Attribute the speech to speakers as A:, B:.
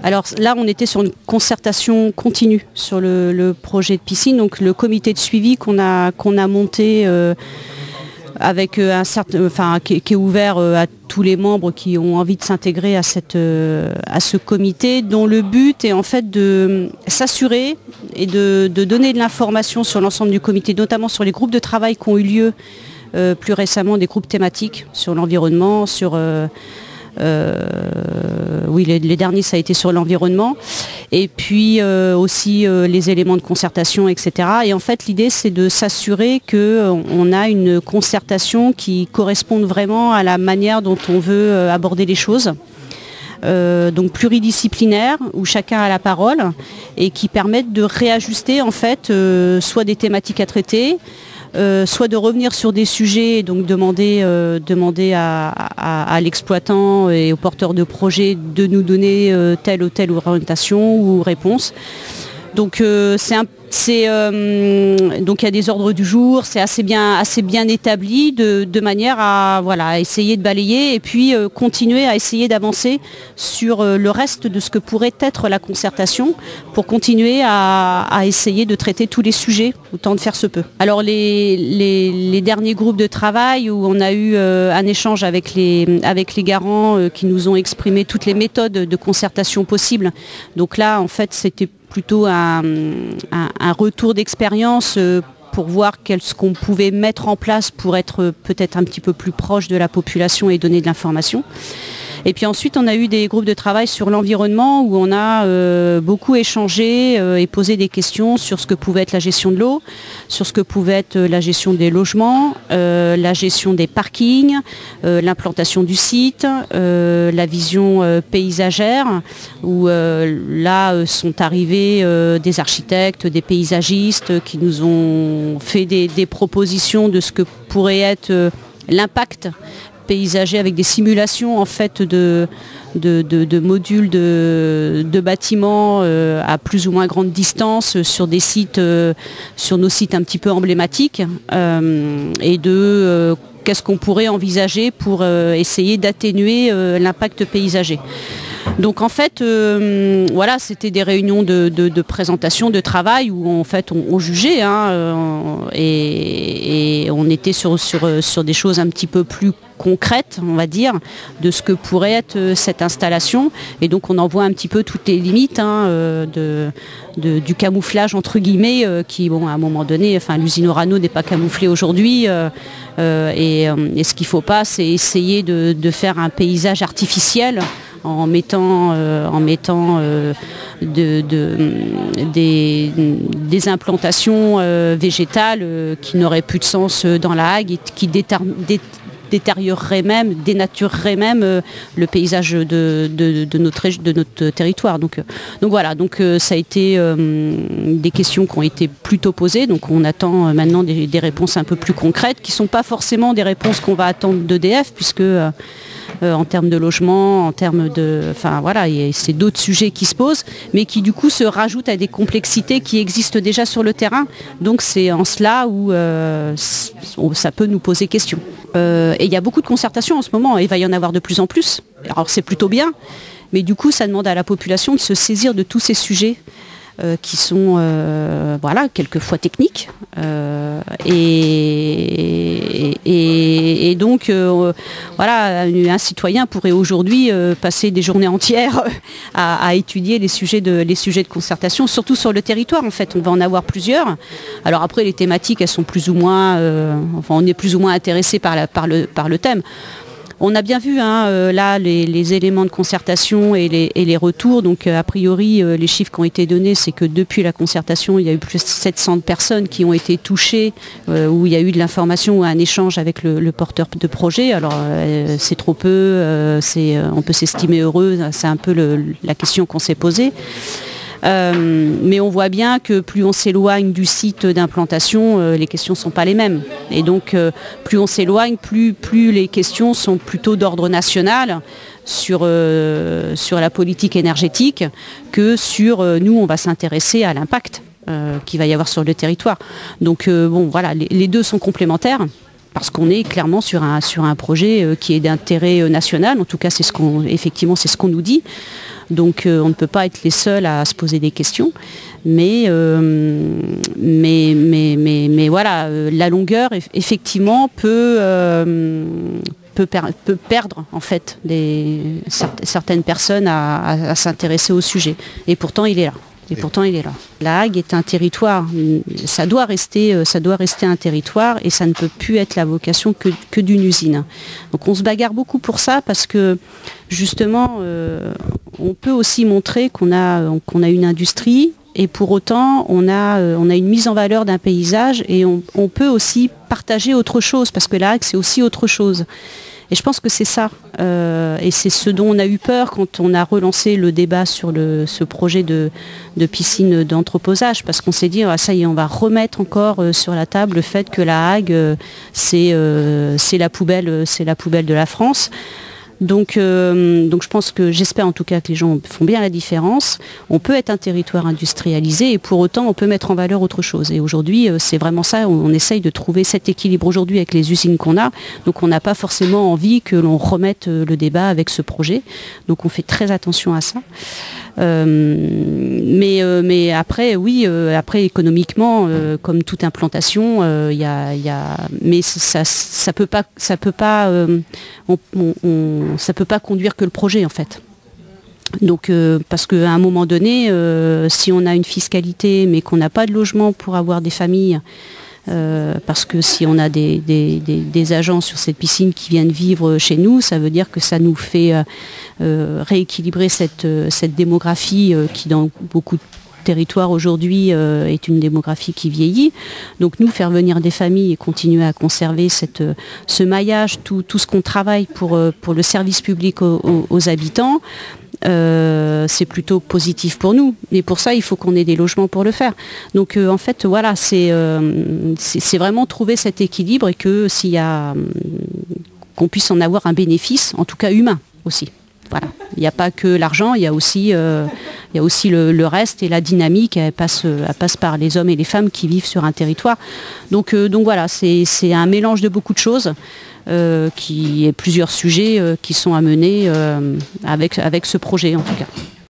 A: Alors là, on était sur une concertation continue sur le projet de piscine, donc le comité de suivi qu'on a monté avec un certain, qui est ouvert à tous les membres qui ont envie de s'intégrer à ce comité, dont le but est en fait de s'assurer et de donner de l'information sur l'ensemble du comité, notamment sur les groupes de travail qui ont eu lieu plus récemment, des groupes thématiques sur l'environnement, sur oui, les derniers, ça a été sur l'environnement. Et puis aussi les éléments de concertation, etc. Et en fait, l'idée, c'est de s'assurer qu'on a une concertation qui corresponde vraiment à la manière dont on veut aborder les choses. Donc pluridisciplinaire, où chacun a la parole, et qui permettent de réajuster, en fait, soit des thématiques à traiter, soit de revenir sur des sujets, donc demander à l'exploitant et aux porteurs de projet de nous donner telle ou telle orientation ou réponse. Donc donc il y a des ordres du jour, c'est assez bien établi de manière à essayer de balayer et puis continuer à essayer d'avancer sur le reste de ce que pourrait être la concertation pour continuer à essayer de traiter tous les sujets autant de faire se peut. Alors les derniers groupes de travail où on a eu un échange avec les garants qui nous ont exprimé toutes les méthodes de concertation possibles. Donc là en fait c'était plutôt un retour d'expérience pour voir ce qu'on pouvait mettre en place pour être peut-être un petit peu plus proche de la population et donner de l'information. Et puis ensuite, on a eu des groupes de travail sur l'environnement où on a beaucoup échangé et posé des questions sur ce que pouvait être la gestion de l'eau, sur ce que pouvait être la gestion des logements, la gestion des parkings, l'implantation du site, la vision paysagère, où là sont arrivés des architectes, des paysagistes qui nous ont fait des propositions de ce que pourrait être l'impact paysager avec des simulations en fait de modules de bâtiments à plus ou moins grande distance sur des sites, sur nos sites un petit peu emblématiques et qu'est-ce qu'on pourrait envisager pour essayer d'atténuer l'impact paysager. Donc en fait, voilà, c'était des réunions de présentation, de travail où en fait on jugeait et on était sur des choses un petit peu plus concrètes, on va dire, de ce que pourrait être cette installation. Et donc on en voit un petit peu toutes les limites du camouflage entre guillemets qui, bon, à un moment donné, enfin l'usine Orano n'est pas camouflée aujourd'hui et ce qu'il ne faut pas, c'est essayer de faire un paysage artificiel en mettant des implantations végétales qui n'auraient plus de sens dans la Hague et qui détérioreraient même, dénatureraient même le paysage de notre territoire. Donc voilà, ça a été des questions qui ont été plutôt posées. Donc on attend maintenant des réponses un peu plus concrètes, qui ne sont pas forcément des réponses qu'on va attendre d'EDF, puisque en termes de logement, en termes de... Enfin voilà, c'est d'autres sujets qui se posent, mais qui du coup se rajoutent à des complexités qui existent déjà sur le terrain. Donc c'est en cela où ça peut nous poser question. Et il y a beaucoup de concertations en ce moment, et il va y en avoir de plus en plus. Alors c'est plutôt bien, mais du coup ça demande à la population de se saisir de tous ces sujets qui sont voilà, quelquefois techniques et donc voilà, un citoyen pourrait aujourd'hui passer des journées entières à étudier les sujets de concertation, surtout sur le territoire. En fait on va en avoir plusieurs. Alors après les thématiques elles sont plus ou moins on est plus ou moins intéressé par le thème. On a bien vu là les éléments de concertation et les retours. Donc a priori les chiffres qui ont été donnés, c'est que depuis la concertation il y a eu plus de 700 personnes qui ont été touchées, où il y a eu de l'information ou un échange avec le porteur de projet. Alors c'est trop peu, on peut s'estimer heureux, c'est un peu la question qu'on s'est posée. Mais on voit bien que plus on s'éloigne du site d'implantation, les questions ne sont pas les mêmes. Et donc plus on s'éloigne, plus les questions sont plutôt d'ordre national sur la politique énergétique que sur nous, on va s'intéresser à l'impact qu'il va y avoir sur le territoire. Donc bon voilà, les deux sont complémentaires. Parce qu'on est clairement sur un projet qui est d'intérêt national. En tout cas, effectivement, c'est ce qu'on nous dit. Donc on ne peut pas être les seuls à se poser des questions. Mais voilà, la longueur effectivement peut perdre en fait certaines personnes à s'intéresser au sujet. Et pourtant il est là. La Hague est un territoire, ça doit rester un territoire et ça ne peut plus être la vocation que d'une usine. Donc on se bagarre beaucoup pour ça parce que justement on peut aussi montrer qu'on a une industrie et pour autant on a une mise en valeur d'un paysage et on peut aussi partager autre chose parce que la Hague c'est aussi autre chose. Et je pense que c'est ça. Et c'est ce dont on a eu peur quand on a relancé le débat sur ce projet de piscine d'entreposage. Parce qu'on s'est dit, ah, ça y est, on va remettre encore sur la table le fait que la Hague, c'est la poubelle de la France. Donc je pense que, j'espère en tout cas que les gens font bien la différence. On peut être un territoire industrialisé et pour autant on peut mettre en valeur autre chose. Et aujourd'hui c'est vraiment ça, on essaye de trouver cet équilibre aujourd'hui avec les usines qu'on a. Donc on n'a pas forcément envie que l'on remette le débat avec ce projet. Donc on fait très attention à ça. Mais après, oui, après économiquement, comme toute implantation, mais ça peut pas conduire que le projet en fait. Donc parce qu'à un moment donné, si on a une fiscalité mais qu'on n'a pas de logement pour avoir des familles, parce que si on a des agents sur cette piscine qui viennent vivre chez nous, ça veut dire que ça nous fait rééquilibrer cette démographie qui dans beaucoup de territoires aujourd'hui est une démographie qui vieillit. Donc nous, faire venir des familles et continuer à conserver ce maillage, tout ce qu'on travaille pour le service public aux habitants, c'est plutôt positif pour nous. Et pour ça, il faut qu'on ait des logements pour le faire. Donc en fait, voilà, c'est vraiment trouver cet équilibre et que qu'on puisse en avoir un bénéfice, en tout cas humain aussi. Voilà. Il n'y a pas que l'argent, il y a aussi le reste et la dynamique, elle passe par les hommes et les femmes qui vivent sur un territoire. Donc voilà, c'est un mélange de beaucoup de choses. Plusieurs sujets qui sont à mener avec ce projet en tout cas.